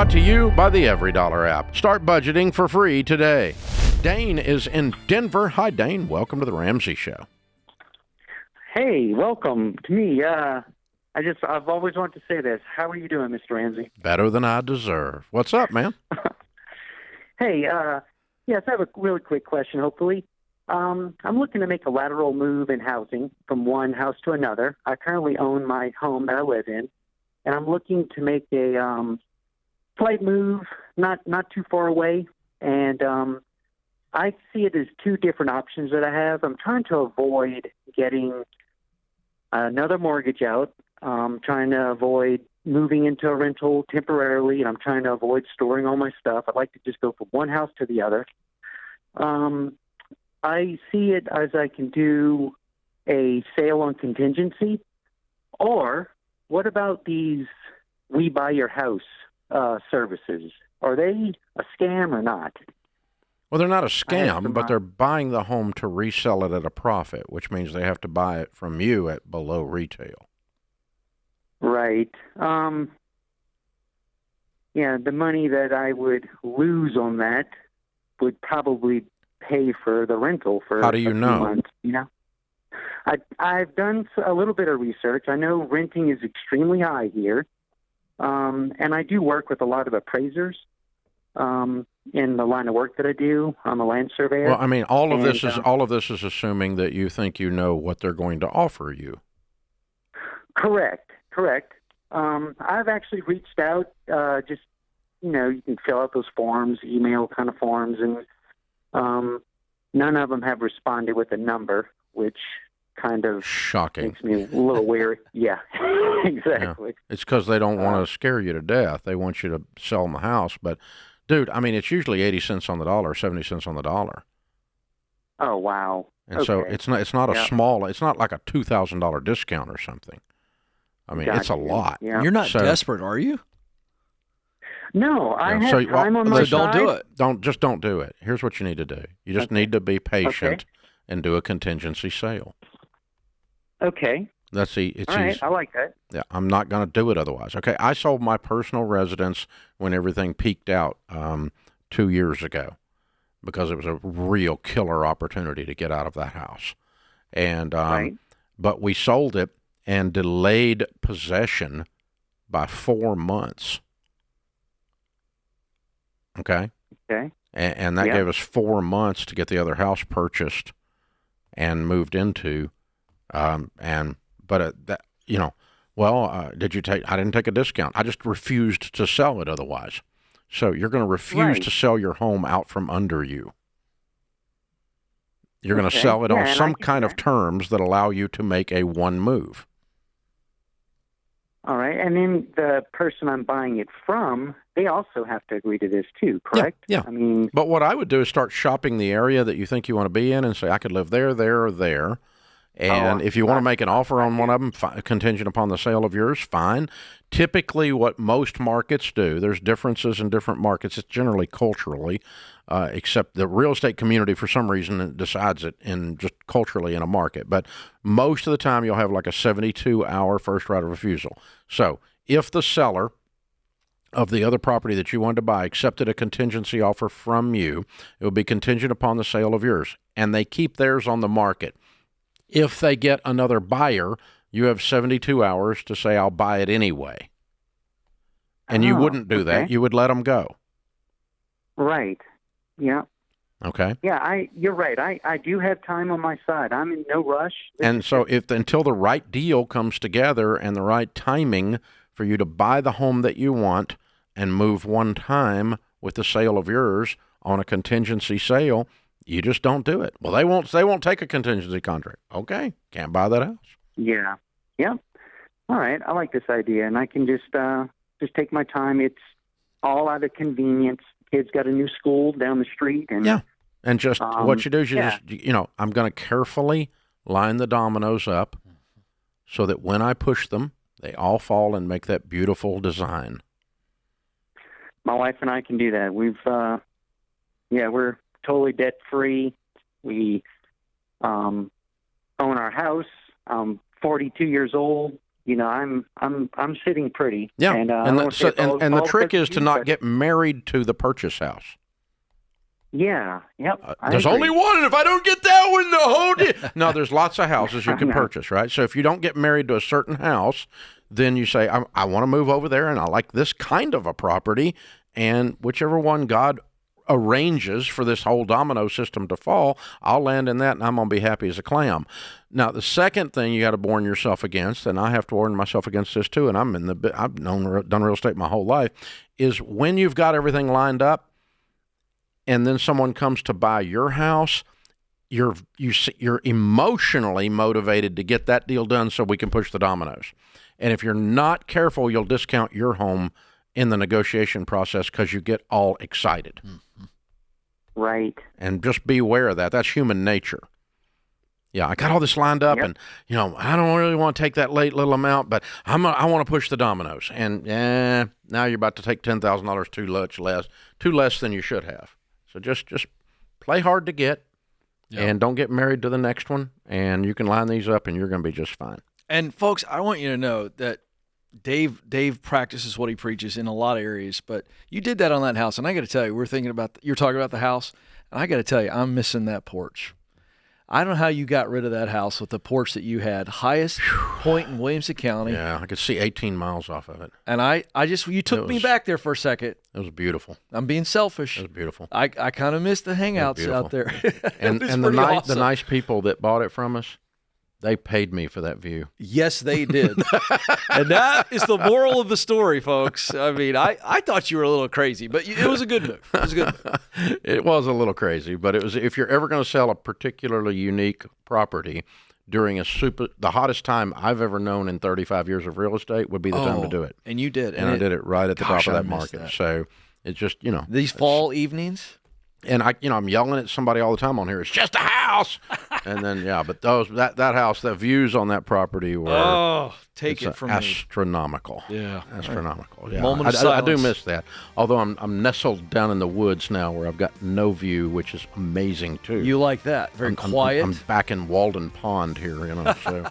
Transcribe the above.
Brought to you by the Every Dollar app. Start budgeting for free today. Dane is in Denver. Hi, Dane. Welcome to the Ramsey Show. Hey, welcome to me. I've always wanted to say this. How are you doing, Mr. Ramsey? Better than I deserve. What's up, man? Hey, yes, I have a really quick question, hopefully. I'm looking to make a lateral move in housing from one house to another. I currently own my home that I live in, and I'm looking to make a slight move, not too far away. And I see it as two different options that I have. I'm trying to avoid getting another mortgage out. I'm trying to avoid moving into a rental temporarily, and I'm trying to avoid storing all my stuff. I'd like to just go from one house to the other. I see it as I can do a sale on contingency, or what about these We Buy Your House services? Are they a scam or not? Well, they're not a scam, but they're buying the home to resell it at a profit, which means they have to buy it from you at below retail. Right. Yeah, the money that I would lose on that would probably pay for the rental for How do you a few know? months, you know? I've done a little bit of research. I know renting is extremely high here, and I do work with a lot of appraisers in the line of work that I do. I'm a land surveyor. Well, I mean, all of this is assuming that you think you know what they're going to offer you. Correct. I've actually reached out. Just you can fill out those forms, email kind of forms, and none of them have responded with a number, which kind of shocking. Makes me a little weary. Yeah, exactly. Yeah. It's because they don't want to scare you to death. They want you to sell them the house. But, dude, I mean, it's usually 80 cents on the dollar, 70 cents on the dollar. Oh, wow. And so it's not a small. It's not like a $2,000 discount or something. I mean, it's a lot. Yeah. You're not desperate, are you? No, I have time on my side. Don't do it. Don't do it. Here's what you need to do. You just need to be patient and do a contingency sale. Okay. It's All right, easy. I like that. Yeah, I'm not going to do it otherwise. Okay, I sold my personal residence when everything peaked out 2 years ago because it was a real killer opportunity to get out of that house. And but we sold it and delayed possession by 4 months. Okay. Okay. And that gave us 4 months to get the other house purchased and moved into. Did you take? I didn't take a discount. I just refused to sell it otherwise. So you're going to refuse to sell your home out from under you. You're going to sell it on some kind of terms that allow you to make a one move. All right, and then the person I'm buying it from, they also have to agree to this too, correct? Yeah. I mean, but what I would do is start shopping the area that you think you want to be in and say, I could live there, there, or there. And if you want to make an offer on one of them, contingent upon the sale of yours, fine. Typically, what most markets do, there's differences in different markets. It's generally culturally, except the real estate community, for some reason, decides it in just culturally in a market. But most of the time, you'll have like a 72-hour first right of refusal. So if the seller of the other property that you wanted to buy accepted a contingency offer from you, it would be contingent upon the sale of yours. And they keep theirs on the market. If they get another buyer, you have 72 hours to say, I'll buy it anyway. And you wouldn't do that. You would let them go. Right. Yeah. Okay. Yeah, you're right. I do have time on my side. I'm in no rush. And so until the right deal comes together and the right timing for you to buy the home that you want and move one time with the sale of yours on a contingency sale, you just don't do it. Well, they won't take a contingency contract. Okay, can't buy that house. Yeah. All right, I like this idea, and I can just take my time. It's all out of convenience. Kids got a new school down the street, and and just what you do is I'm going to carefully line the dominoes up so that when I push them, they all fall and make that beautiful design. My wife and I can do that. We're totally debt free. We own our house. I'm 42 years old. I'm sitting pretty. Yeah, and and the trick is to not get married to the purchase house. Yeah, yep. There's only one, and if I don't get that one, the whole no, there's lots of houses you can purchase, right? So if you don't get married to a certain house, then you say, I want to move over there, and I like this kind of a property, and whichever one God arranges for this whole domino system to fall, I'll land in that, and I'm going to be happy as a clam. Now, the second thing you got to warn yourself against, and I have to warn myself against this too, and I've done real estate my whole life, is when you've got everything lined up, and then someone comes to buy your house, you're emotionally motivated to get that deal done so we can push the dominoes. And if you're not careful, you'll discount your home in the negotiation process because you get all excited. Mm-hmm. Right. And just be aware of that. That's human nature. Yeah, I got all this lined up, and I don't really want to take that late little amount, but I want to push the dominoes. And now you're about to take $10,000 too less than you should have. So just play hard to get, and don't get married to the next one, and you can line these up, and you're going to be just fine. And folks, I want you to know that Dave practices what he preaches in a lot of areas, but you did that on that house, and I got to tell you, you're talking about the house, and I got to tell you, I'm missing that porch. I don't know how you got rid of that house with the porch that you had, highest point in Williamson County. Yeah, I could see 18 miles off of it. And you took me back there for a second. It was beautiful. I'm being selfish. It was beautiful. I kind of missed the hangouts out there. and the nice people that bought it from us, they paid me for that view. Yes, they did. And that is the moral of the story, folks. I mean, I thought you were a little crazy, but it was a good move. It was a good move. It was a little crazy, but it was. If you're ever going to sell a particularly unique property during the hottest time I've ever known in 35 years of real estate would be the time to do it. And you did. And I did it right at the top of that market. So it's just, These fall evenings. And I'm yelling at somebody all the time on here. It's just a house. And then, but that house, the views on that property were take it from astronomical. Me. Yeah, astronomical. Yeah, moment of I do silence. miss that. Although I'm nestled down in the woods now, where I've got no view, which is amazing too. You like that? Very quiet. I'm back in Walden Pond here, So.